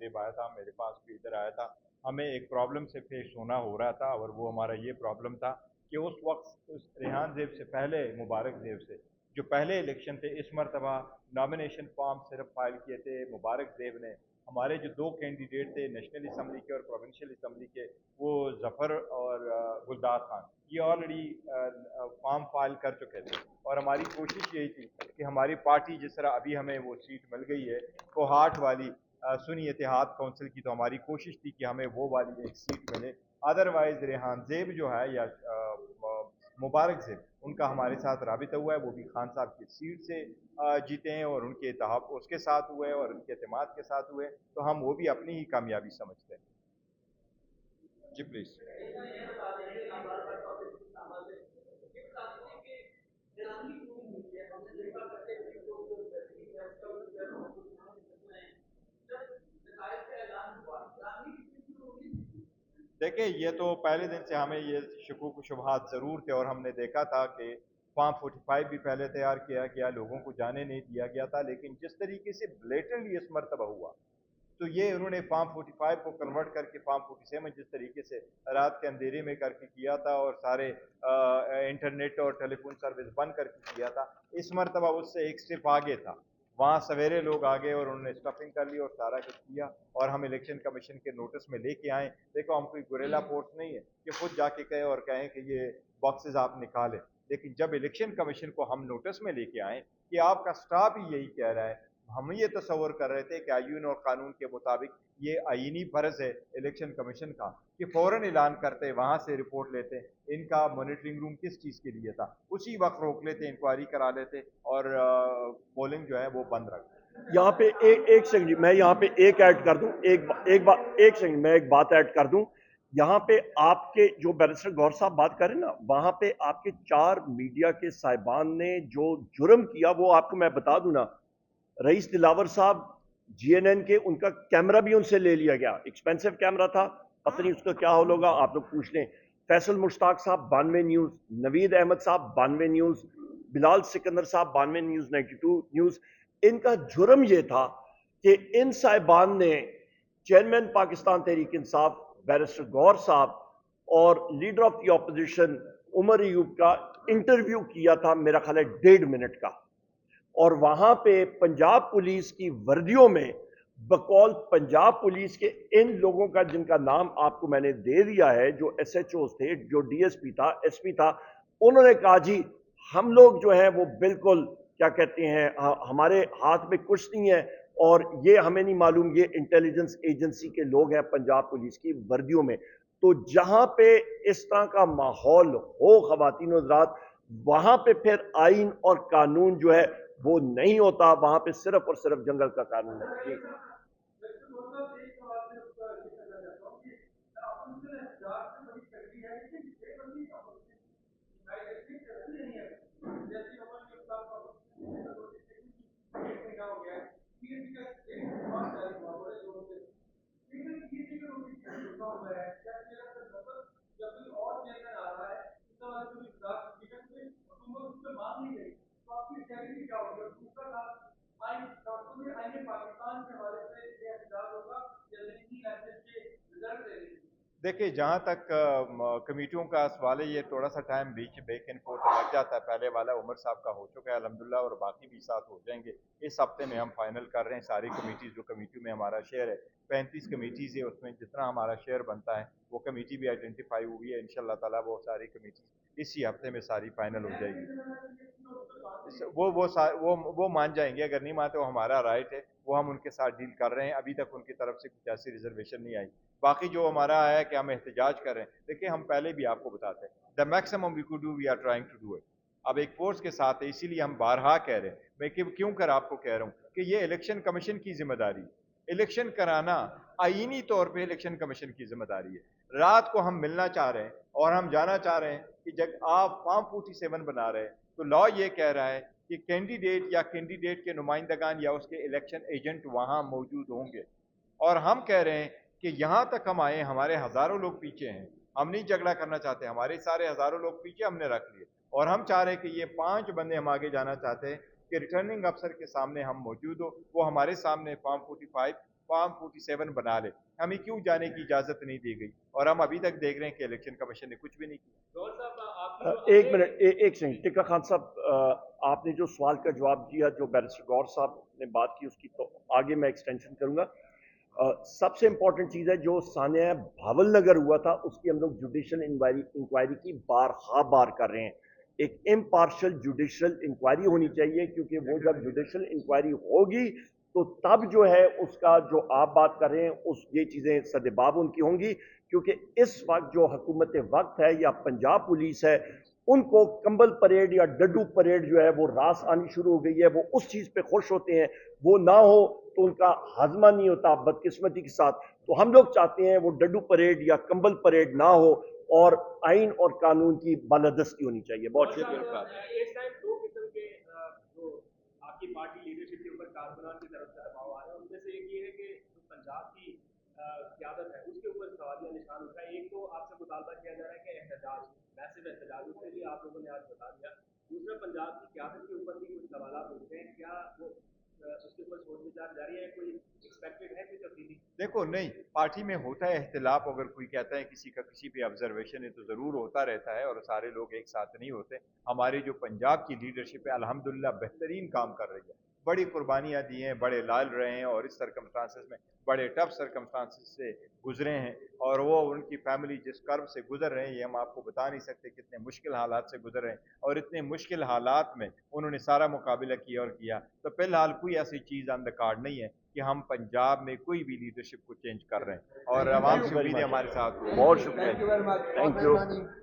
जेब आया था, मेरे पास भी इधर आया था। हमें एक प्रॉब्लम से फेस होना हो रहा था और वो हमारा ये प्रॉब्लम था कि उस वक्त उस रेहान ज़ेब से पहले, मुबारक ज़ेब से जो पहले इलेक्शन थे, इस मरतबा नॉमिनेशन फॉर्म सिर्फ फाइल किए थे मुबारक ज़ेब ने। हमारे जो दो कैंडिडेट थे नेशनल असम्बली के और प्रोविंशियल असम्बली के, वो ज़फ़र और गुलदार खान, ये ऑलरेडी फॉर्म फाइल कर चुके थे। और हमारी कोशिश यही थी कि हमारी पार्टी, जिस तरह अभी हमें वो सीट मिल गई है कोहाट वाली सुन्नी इत्तेहाद काउंसिल की, तो हमारी कोशिश थी कि हमें वो वाली एक सीट मिले। अदरवाइज रेहान ज़ेब जो है या मुबारक ज़ेब, उनका हमारे साथ राबिता हुआ है, वो भी खान साहब की सीट से जीते हैं और उनके इत्तेहाद उसके साथ हुए और उनके एतमाद के साथ हुए, तो हम वो भी अपनी ही कामयाबी समझते हैं। जी प्लीज़। देखिए, ये तो पहले दिन से हमें ये शकूक शुबहात ज़रूर थे और हमने देखा था कि फॉर्म 45 भी पहले तैयार किया गया, लोगों को जाने नहीं दिया गया था, लेकिन जिस तरीके से ब्लेटेंटली इस मरतबा हुआ, तो ये उन्होंने फॉर्म 45 को कन्वर्ट करके फॉर्म 47 जिस तरीके से रात के अंधेरे में करके किया था और सारे इंटरनेट और टेलीफोन सर्विस बंद करके किया था, इस मरतबा उससे एक स्टेप आगे था। वहाँ सवेरे लोग आ गए और उन्होंने स्टफिंग कर ली और सारा कुछ किया और हम इलेक्शन कमीशन के नोटिस में लेके आए। देखो, हम कोई गुरेला फोर्स नहीं है कि खुद जाके कहें और कहें कि ये बॉक्सेस आप निकालें, लेकिन जब इलेक्शन कमीशन को हम नोटिस में लेके आए कि आपका स्टाफ ही यही कह रहा है, हम ये तस्वर कर रहे थे कि आईन और कानून के मुताबिक ये आईनी फर्ज है इलेक्शन कमीशन का कि फौरन ऐलान करते, वहां से रिपोर्ट लेते, इनका मॉनिटरिंग रूम किस चीज के लिए था, उसी वक्त रोक लेते, इंक्वायरी करा लेते और पोलिंग जो है वो बंद रखते। यहाँ पे एक सेकंड, मैं यहाँ पे एक ऐड कर दूं, एक सेकंड, मैं एक बात ऐड कर दूं। यहाँ पे आपके जो बैरिस्टर गौर साहब बात करें ना, वहां पे आपके 4 मीडिया के साहिबान ने जो जुर्म किया वो आपको मैं बता दूं ना। रईस दिलावर साहब जीएनएन के, उनका कैमरा भी उनसे ले लिया गया, एक्सपेंसिव कैमरा था, पता नहीं उसका क्या हाल होगा, आप लोग पूछ लें। फैसल मुश्ताक साहब 92 न्यूज, नवीद अहमद साहब 92 न्यूज, बिलाल सिकंदर साहब 92 न्यूज, 92 न्यूज। इनका जुर्म यह था कि इन साहिबान ने चेयरमैन पाकिस्तान तहरीक इंसाफ बैरिस्टर गौर साहब और leader of the opposition Omar Ayub का इंटरव्यू किया था, मेरा ख्याल है 1.5 मिनट का। और वहां पे पंजाब पुलिस की वर्दियों में बकौल पंजाब पुलिस के इन लोगों का, जिनका नाम आपको मैंने दे दिया है, जो एसएचओ थे, जो डीएसपी था, एसपी था, उन्होंने कहा जी हम लोग जो है वो बिल्कुल क्या कहते हैं, हमारे हाथ में कुछ नहीं है और ये हमें नहीं मालूम, ये इंटेलिजेंस एजेंसी के लोग हैं पंजाब पुलिस की वर्दियों में। तो जहां पे इस तरह का माहौल हो खवातीन और हज़रात, वहां पे फिर आइन और कानून जो है वो नहीं होता, वहां पे सिर्फ और सिर्फ जंगल का कानून है जी। देखिए, जहाँ तक कमेटियों का सवाल है, ये थोड़ा सा time beach back and fourth लग जाता है। पहले वाला उमर साहब का हो चुका है अल्हम्दुलिल्लाह और बाकी भी साथ हो जाएंगे। इस हफ्ते में हम फाइनल कर रहे हैं सारी कमेटीज़, जो कमेटी में हमारा शेयर है 35 कमेटीज़ है, उसमें जितना हमारा शेयर बनता है वो कमेटी भी आइडेंटिफाई हुई है। इंशाल्लाह ताला वो सारी कमेटी इसी हफ्ते में सारी फाइनल हो जाएगी। वो मान जाएंगे, अगर नहीं मानते वो हमारा राइट है, वो हम उनके साथ डील कर रहे हैं। अभी तक उनकी तरफ से कुछ ऐसी रिजर्वेशन नहीं आई। बाकी जो हमारा है कि हम एहतजाज कर रहे हैं, देखिए हम पहले भी आपको बताते हैं, the maximum we could do we are trying to do it. अब एक फोर्स के साथ है, इसीलिए हम बारहा कह रहे हैं। मैं क्यों कर आपको कह रहा हूँ कि ये इलेक्शन कमीशन की जिम्मेदारी है, इलेक्शन कराना आईनी तौर पे इलेक्शन कमीशन की जिम्मेदारी है। रात को हम मिलना चाह रहे हैं और हम जाना चाह रहे हैं कि जब आप फॉर्म 47 बना रहे हैं तो लॉ ये कह रहा है कि कैंडिडेट या कैंडिडेट के नुमाइंदगान या उसके इलेक्शन एजेंट वहां मौजूद होंगे। और हम कह रहे हैं कि यहां तक हम आए, हमारे हजारों लोग पीछे हैं, हम नहीं झगड़ा करना चाहते, हमारे सारे हजारों लोग पीछे हमने रख लिए और हम चाह रहे हैं कि ये 5 बंदे हम आगे जाना चाहते हैं कि रिटर्निंग अफसर के सामने हम मौजूद हो, वो हमारे सामने फॉर्म 45 फॉर्म 47 बना ले, हमें क्यों जाने की इजाज़त नहीं दी गई? और हम अभी तक देख रहे हैं कि इलेक्शन कमीशन ने कुछ भी नहीं किया। एक मिनट, एक सेकंड, टिक्का खान साहब, आपने जो सवाल का जवाब दिया, जो बैरिस्टर गौर साहब ने बात की, उसकी तो आगे मैं एक्सटेंशन करूंगा। सबसे इंपॉर्टेंट चीज है जो सानिया भावल नगर हुआ था, उसकी हम लोग जुडिशियल इंक्वायरी की बार कर रहे हैं। एक इम्पार्शियल जुडिशियल इंक्वायरी होनी चाहिए, क्योंकि वो जब जुडिशियल इंक्वायरी होगी तो तब जो है उसका जो आप बात कर रहे हैं उस ये चीजें सदेबाब उनकी होंगी। क्योंकि इस वक्त जो हुकूमत वक्त है या पंजाब पुलिस है, उनको कंबल परेड या डड्डू परेड जो है वो रास आनी शुरू हो गई है, वो उस चीज पे खुश होते हैं, वो ना हो तो उनका हाजमा नहीं होता बदकिस्मती के साथ। तो हम लोग चाहते हैं वो डड्डू परेड या कंबल परेड ना हो और आइन और कानून की बालादस्ती होनी चाहिए। बहुत शुक्रिया। इस टाइम दो किस्म के जो आपकी पार्टी लीडरशिप के ऊपर कारकुनान की तरफ से दबाव आ रहे हैं, उनमें से एक ये है कि जो पंजाब की क़यादत है उसके ऊपर सवालिया निशान उठा है। एक तो आपसे मुतालबा किया जा रहा है कि एहतजाज, मैसिव एहतजाज, उसके लिए आप लोगों ने आज बता दिया। दूसरा, पंजाब की क़यादत के ऊपर भी कुछ सवाल उठते हैं, क्या वो उसके ऊपर सोच विचार जारी है? कोई एक्सपेक्टेड है कुछ तब्दीली? देखो, नहीं, पार्टी में होता है इख्तिलाफ, अगर कोई कहता है किसी का किसी पे ऑब्जर्वेशन है तो ज़रूर होता रहता है, और सारे लोग एक साथ नहीं होते। हमारी जो पंजाब की लीडरशिप है अल्हम्दुलिल्लाह बेहतरीन काम कर रही है, बड़ी कुर्बानियाँ दी हैं, बड़े लाल रहे हैं, और इस सरकमस्टांसिस में बड़े टफ सरकमस्टांसिस से गुजरे हैं, और वो उनकी फैमिली जिस कर्ब से गुजर रहे हैं ये हम आपको बता नहीं सकते, कितने मुश्किल हालात से गुजर रहे हैं, और इतने मुश्किल हालात में उन्होंने सारा मुकाबला किया और किया। तो फिलहाल कोई ऐसी चीज़ ऑन द कार्ड नहीं है कि हम पंजाब में कोई भी लीडरशिप को चेंज कर रहे हैं, और आवाम से उम्मीद है हमारे साथ। बहुत शुक्रिया, थैंक यू।